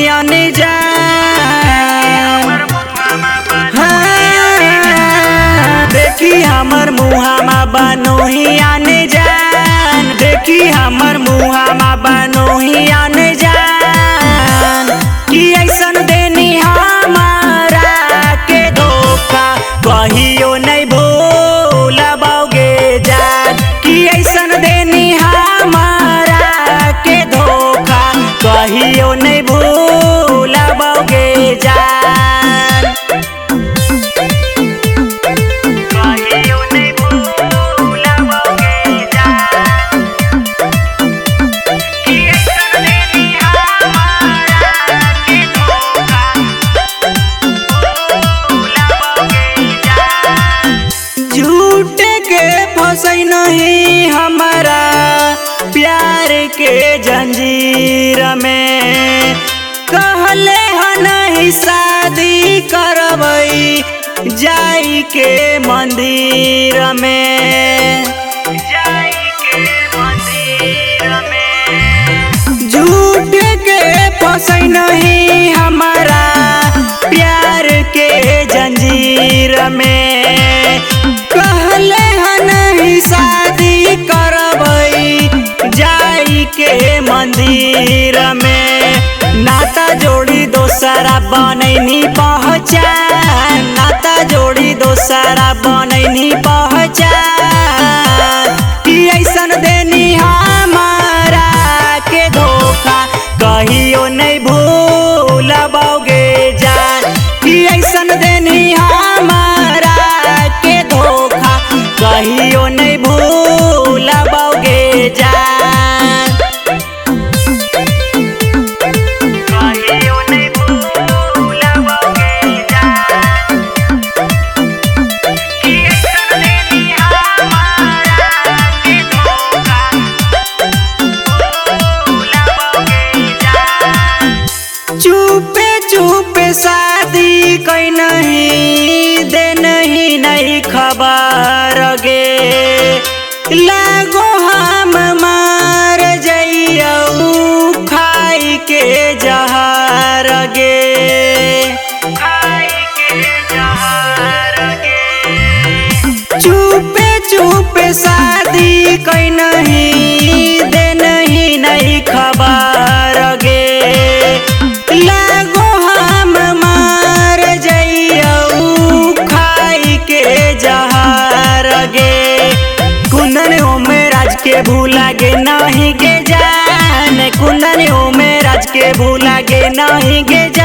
अनजान। देखी हमर मुहामा बनोही अनजान, देखी हमर मुहामा बनोही अनजान। कि ऐसन देनी हमारा के धोखा कहियो नहीं भूलबोगे जान। कि ऐसन देनी हमारा के धोखा कहियो नहीं भूलबोगे जान। कहियो नहीं भूलबोगे जान। कि ऐसन देनी हमारा के धोखा भूलबोगे जान। झूठ के फंसई नहीं हमारा प्यार के जंजीर में। कहले नहीं शादी करबई जाई के मंदिर में, जाई के मंदिर में। झूठ के फंसई नहीं हमारा प्यार के जंजीर में। कहले नहीं शादी करबई जाई के मंदिर में। नाता जोड़ी दोसरा बनैनी पहचान, नाता जोड़ी दोसरा बनैनी पहचान। कि ऐसन देनी हमारा के धोखा कहियो नहीं भूलबोगे जान। कि ऐसन देनी हमारा के धोखा कहियो नहीं भूलबोगे जान। कहियो नहीं भूलबोगे जान। कि ऐसन देनी हमारा के धोखा भूलबोगे जान। चुपे चुपे शादी कई नहीं दे नहीं खबर गे। लागो हम मार जइयऊ खाई के जहर गे, खाई के जहर गे। चुपे चुपे शादी कई नहीं दे नहीं खबर गे। लागो हम मार जइयऊ खाई के जहर गे। कुंदन में राज के भूला गे नहीं गे जान, कुंदन में राज के भूला गे नहीं गे जान।